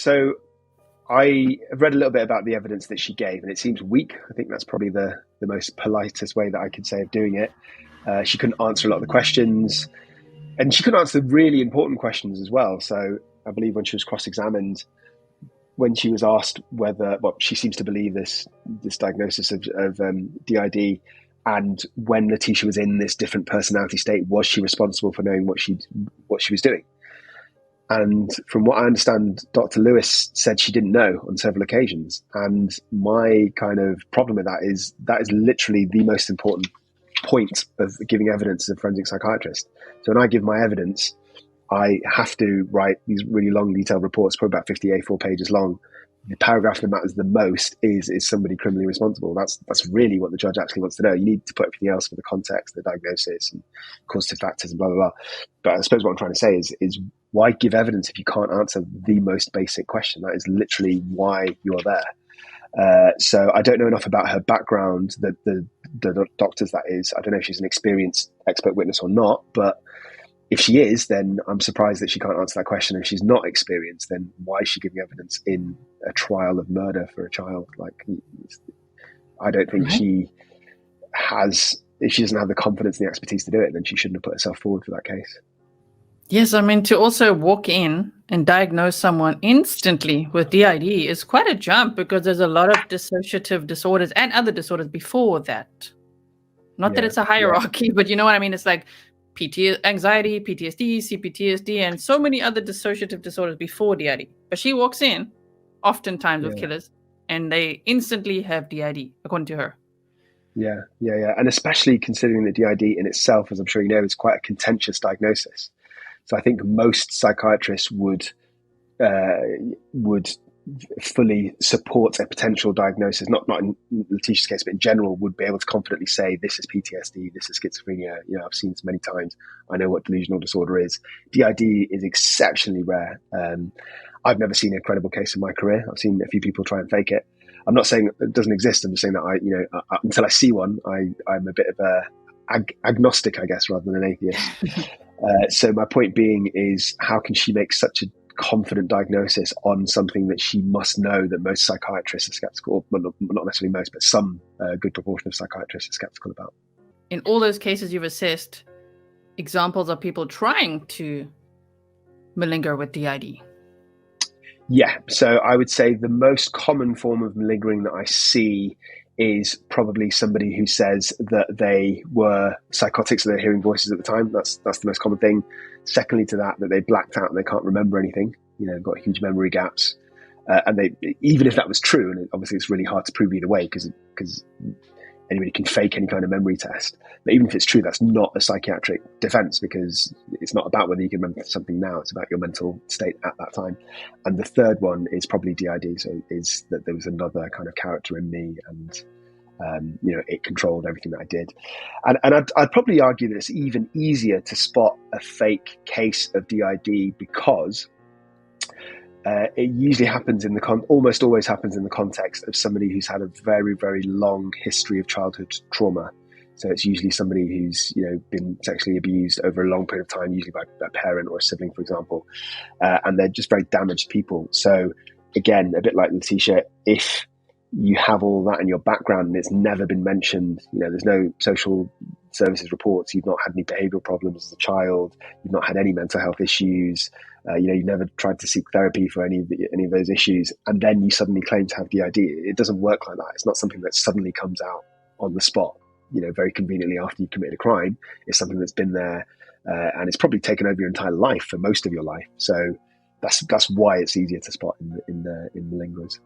So I have read a little bit about the evidence that she gave, and it seems weak. I think that's probably the most politest way that I could say of doing it. She couldn't answer a lot of the questions, and she couldn't answer really important questions as well. So I believe when she was cross-examined, when she was asked whether, well, she seems to believe this diagnosis of DID, and when Letecia was in this different personality state, was she responsible for knowing what she was doing? And from what I understand, Dr. Lewis said she didn't know on several occasions. And my kind of problem with that is literally the most important point of giving evidence as a forensic psychiatrist. So when I give my evidence, I have to write these really long, detailed reports, probably about 50 A4 pages long. The paragraph that matters the most is somebody criminally responsible. That's really what the judge actually wants to know. You need to put everything else for the context, the diagnosis, and causative factors, and blah, blah, blah. But I suppose what I'm trying to say is why give evidence if you can't answer the most basic question? That is literally why you're there. So I don't know enough about her background, the doctors, that is. I don't know if she's an experienced expert witness or not, but if she is, then I'm surprised that she can't answer that question. If she's not experienced, then why is she giving evidence in a trial of murder for a child? Like, I don't think she has, if she doesn't have the confidence and the expertise to do it, then she shouldn't have put herself forward for that case. Yes, I mean, to also walk in and diagnose someone instantly with DID is quite a jump, because there's a lot of dissociative disorders and other disorders before that. Not that it's a hierarchy, but you know what I mean? It's like anxiety, PTSD, CPTSD, and so many other dissociative disorders before DID. But she walks in, oftentimes with killers, and they instantly have DID, according to her. Yeah. And especially considering that DID in itself, as I'm sure you know, is quite a contentious diagnosis. So I think most psychiatrists would fully support a potential diagnosis, not in Letecia's case, but in general, would be able to confidently say, this is PTSD, this is schizophrenia. You know, I've seen this many times. I know what delusional disorder is. DID is exceptionally rare. I've never seen a credible case in my career. I've seen a few people try and fake it. I'm not saying it doesn't exist. I'm just saying that until I see one, I'm a bit of a agnostic, I guess, rather than an atheist. So my point being is, how can she make such a confident diagnosis on something that she must know that most psychiatrists are skeptical, well, not necessarily most, but some good proportion of psychiatrists are skeptical about? In all those cases you've assessed, examples of people trying to malinger with DID? Yeah, so I would say the most common form of malingering that I see is probably somebody who says that they were psychotic, so they're hearing voices at the time. That's the most common thing. Secondly to that they blacked out and they can't remember anything. You know, got huge memory gaps. And they, even if that was true, and obviously it's really hard to prove either way because anybody can fake any kind of memory test. But even if it's true, that's not a psychiatric defense, because it's not about whether you can remember something now. It's about your mental state at that time. And the third one is probably DID. So is that there was another kind of character in me, and it controlled everything that I did. And I'd probably argue that it's even easier to spot a fake case of DID because it usually happens almost always happens in the context of somebody who's had a very, very long history of childhood trauma. So it's usually somebody who's, been sexually abused over a long period of time, usually by a parent or a sibling, for example. And they're just very damaged people. So again, a bit like Letecia, if you have all that in your background and it's never been mentioned, there's no social services reports, you've not had any behavioral problems as a child, you've not had any mental health issues, you've never tried to seek therapy for any of those issues, and then you suddenly claim to have DID. It doesn't work like that. It's not something that suddenly comes out on the spot, very conveniently after you committed a crime. It's something that's been there, and it's probably taken over your entire life for most of your life. So that's why it's easier to spot in malingerers.